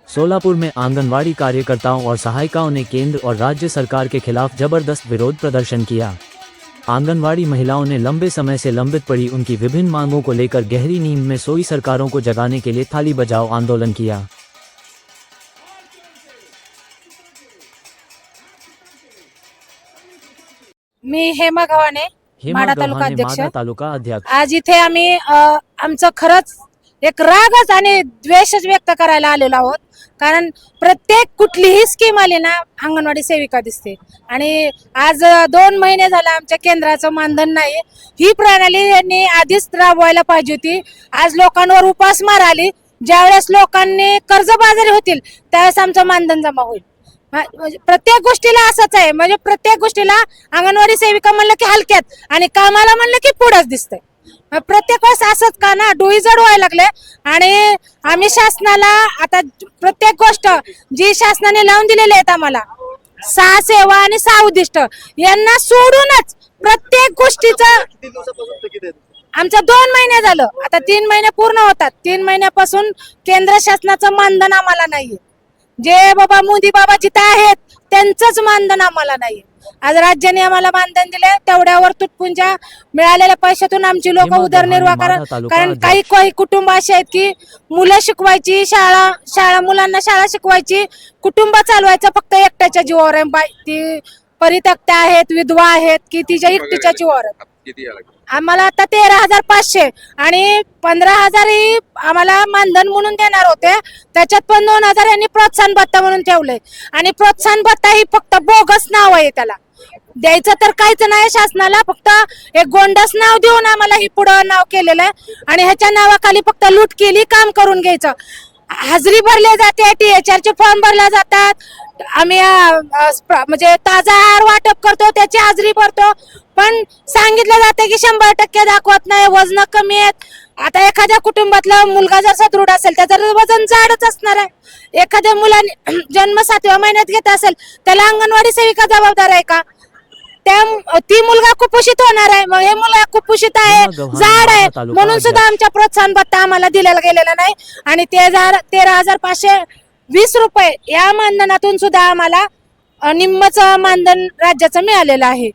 सोलापुर में आंगनवाड़ी कार्यकर्ताओं और सहायिकाओं ने केंद्र और राज्य सरकार के खिलाफ जबरदस्त विरोध प्रदर्शन किया। आंगनवाड़ी महिलाओं ने लंबे समय से लंबित पड़ी उनकी विभिन्न मांगों को लेकर गहरी नींद में सोई सरकारों को जगाने के लिए थाली बजाओ आंदोलन किया। मी हेमा गव्हाणे, माढा तालुका अध्यक्ष। तालुका अध्यक्ष आज इथे आम्ही आमचं खरंच एक रागच आणि द्वेषच व्यक्त करायला आलेलो आहोत। कारण प्रत्येक कुठलीही स्कीम आली ना अंगणवाडी सेविका दिसते आणि आज 2 महिने झाले आमच्या केंद्राचं मानधन नाही। ही प्रणाली यांनी आधीच राबवायला पाहिजे होती। आज लोकांवर उपासमार आली, ज्यावेळेस लोकांनी कर्जबाजारी होतील त्यावेळेस आमचं मानधन जमा होईल। प्रत्येक गोष्टीला असंच आहे, म्हणजे प्रत्येक गोष्टीला अंगणवाडी सेविका म्हणलं की हलक्यात आणि कामाला म्हणलं की पुढेच दिसतंय। प्रत्येक वेळेस असंच का ना डोई जड व्हायला लागले। आणि आम्ही शासनाला आता प्रत्येक गोष्ट जी शासनाने लावून दिलेली आहेत आम्हाला 6 सेवा आणि 6 उद्दिष्ट यांना सोडूनच प्रत्येक गोष्टीचं आमचं 2 महिने झालं, आता 3 महिने पूर्ण होतात। 3 महिन्यापासून केंद्र शासनाचं मानधन आम्हाला नाहीये। जे बाबा मोदी बाबा जिथे आहेत त्यांचंच मानधन आम्हाला नाही। आज राज्याने आम्हाला मानधन दिले, तेवढ्यावर तुटपुंजा मिळालेल्या पैशातून आमची लोक उदरनिर्वाह करतात। कारण काही कुटुंब असे आहेत की मुलं शिकवायची, शाळा मुलांना शाळा शिकवायची, कुटुंब चालवायचं फक्त एकट्याच्या जीवावर आहे। ती परित्यक्त्या आहेत, विधवा आहेत की तिच्या एकटीच्या जीवावर आहेत। आम्हाला आता 13,500 आणि 15,000 ही आम्हाला मानधन म्हणून देणार होते, त्याच्यात पण 2,000 यांनी प्रोत्साहन भत्ता म्हणून ठेवलंय। आणि प्रोत्साहन भत्ता ही फक्त बोगस नाव आहे, त्याला द्यायचं तर काहीच नाही शासनाला, फक्त एक गोंडस नाव देऊन आम्हाला ही पुढं नाव केलेलं आहे। आणि ह्याच्या नावाखाली फक्त लूट केली, काम करून घ्यायचं। हजेरी भरले जाते, THR चे फॉर्म भरले जातात, आम्ही म्हणजे ताजा आहार वाटप करतो त्याची हजेरी भरतो, पण सांगितलं जाते की 100% दाखवत नाही, वजन कमी आहेत। आता एखाद्या कुटुंबातला मुलगा जर सदृढ असेल त्याचं वजन जाडच असणार आहे। एखाद्या मुलाने जन्म 7व्या महिन्यात घेत असेल त्याला अंगणवाडी सेविका जबाबदार आहे का? ती मुलगा कुपोषित होणार आहे, मग हे मुलगा कुपोषित आहे, जाड आहे, म्हणून सुद्धा आमच्या प्रोत्साहन भत्ता आम्हाला दिलेला गेलेला नाही। आणि 13,520 रुपये या मानधनातून सुद्धा आम्हाला निम्मचं मानधन राज्याचं मिळालेलं आहे।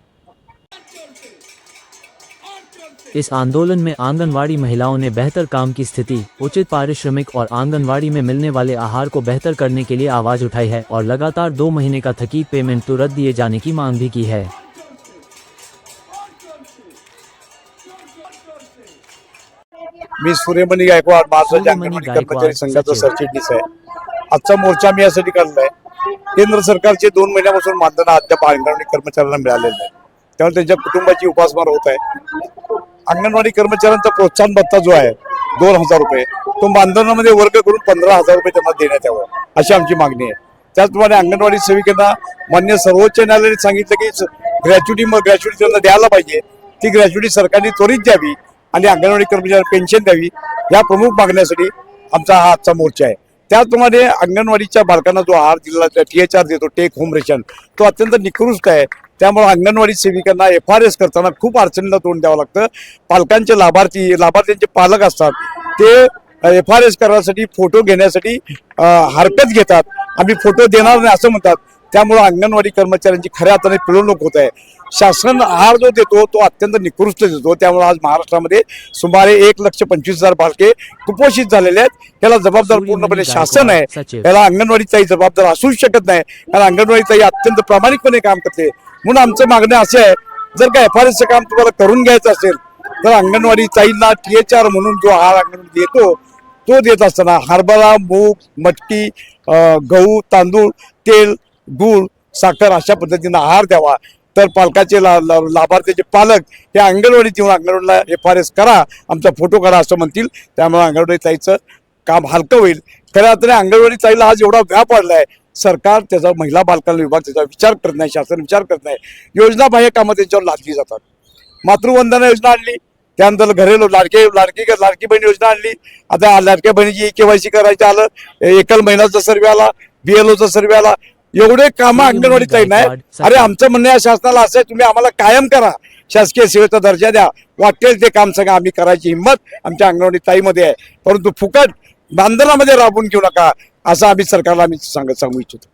इस आंदोलन में आंगनवाड़ी महिलाओं ने बेहतर काम की स्थिति, उचित पारिश्रमिक और आंगनवाड़ी में मिलने वाले आहार को बेहतर करने के लिए आवाज उठाई है और लगातार 2 महीने का थकीत पेमेंट तुरंत दिए जाने की मांग भी की है। मी सूर्यमणी गायकवाड, महाराष्ट्र अंगणवाडी कर्मचारी संघाचा सरचिटणीस आहे। आजचा मोर्चा मी यासाठी काढलाय, केंद्र सरकारचे 2 महिन्यापासून मानधन अद्याप अंगणवाडी कर्मचाऱ्यांना मिळालेलं नाही, त्यामुळे त्यांच्या कुटुंबाची उपासमार होत आहे। अंगणवाडी कर्मचाऱ्यांचा प्रोत्साहन भत्ता जो आहे 2,000 रुपये, तो मानधनामध्ये वर्ग करून 15,000 रुपये त्यांना देण्यात यावं अशी आमची मागणी आहे। त्याचप्रमाणे अंगणवाडी सेविकांना मान्य सर्वोच्च न्यायालयाने सांगितलं की ग्रॅच्युटी त्यांना द्यायला पाहिजे, ती ग्रॅच्युटी सरकारने त्वरित द्यावी आणि अंगणवाडी कर्मचाऱ्यांना पेन्शन द्यावी, या प्रमुख मागण्यासाठी आमचा हा आजचा मोर्चा आहे। त्याचप्रमाणे अंगणवाडीच्या बालकांना जो आहार दिला THR देतो, टेक होम रेशन, तो अत्यंत निकृष्ट आहे। त्यामुळे अंगणवाडी सेविकांना FRS करताना खूप अडचणीला तोंड द्यावं लागतं। पालकांचे लाभार्थ्यांचे पालक असतात ते FRS करण्यासाठी फोटो घेण्यासाठी हरकत घेतात, आम्ही फोटो देणार नाही असं म्हणतात। त्यामुळे अंगणवाडी कर्मचाऱ्यांची खऱ्या अर्थाने पिळवणूक होत आहे। शासन आहार जो देतो तो अत्यंत निकृष्ट देतो, त्यामुळे आज महाराष्ट्रामध्ये सुमारे 1,25,000 बालके कुपोषित झालेले आहेत। याला जबाबदार पूर्णपणे शासन आहे, याला अंगणवाडी ताई जबाबदार असूच शकत नाही, कारण अंगणवाडी ताई अत्यंत प्रामाणिकपणे काम करते। म्हणून आमचं मागणं असं आहे, जर का FRS काम तुम्हाला करून घ्यायचं असेल तर अंगणवाडी ताईंना THR म्हणून जो आहार अंगणवाडी देतो तो देत असताना हरभरा, मूग, मटकी, गहू, तांदूळ, तेल, गूळ, साखर अशा पद्धतीने आहार द्यावा, तर पालकाचे लाभार्थ्याचे पालक हे अंगणवाडीत येऊन अंगणवाडीला FRS करा, आमचा फोटो करा असं म्हणतील। त्यामुळे अंगणवाडी ताईचं काम हलकं होईल। खऱ्या अर्थाने अंगणवाडी ताईला आज एवढा व्याप वाढलाय, सरकार त्याचा महिला बालकल्याण विभाग त्याचा विचार करत नाही, शासन विचार करत नाही, योजना बाह्य कामं त्यांच्यावर लादली जातात। मातृवंदना योजना आणली, त्यानंतर घरेलो लाडकी बहीण योजना आणली, आता लाडक्या बहिणीची KYC करायचं आलं, एकल महिलाचा सर्वे आला, BLOचा सर्वे आला, एवढे काम अंगणवाडी ताई नाही। अरे आमचं म्हणणं या शासनाला असं आहे, तुम्ही आम्हाला कायम करा, शासकीय सेवेचा दर्जा द्या, वाटेल ते काम सगळं आम्ही करायची हिंमत आमच्या अंगणवाडी ताईमध्ये आहे। परंतु फुकट आंदोलनामध्ये राबवून घेऊ नका असं आम्ही सरकारला सांगू इच्छितो.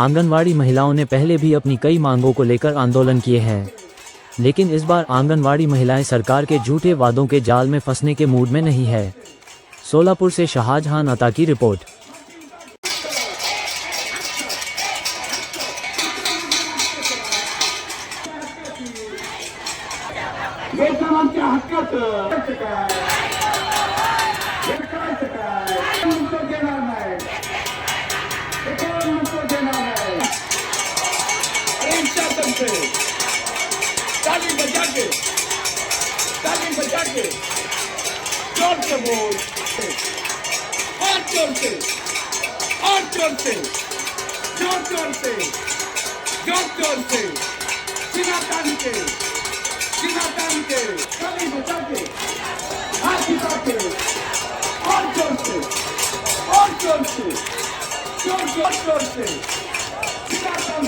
आंगनवाड़ी महिलाओं ने पहले भी अपनी कई मांगों को लेकर आंदोलन किए हैं, लेकिन इस बार आंगनवाड़ी महिलाएं सरकार के झूठे वादों के जाल में फंसने के मूड में नहीं है। सोलापुर से शाहजहां अता की रिपोर्ट। वेतनांच्या हक्काचं काय हे करायचं काय म्हणतो देणार नाही हे कोण म्हणतो देणार नाही ताली बजा के जोर से बोल और जोर से जोर से सीना तान के ताली बजा के हाथ हिला के और जोर से जोर से सीना तान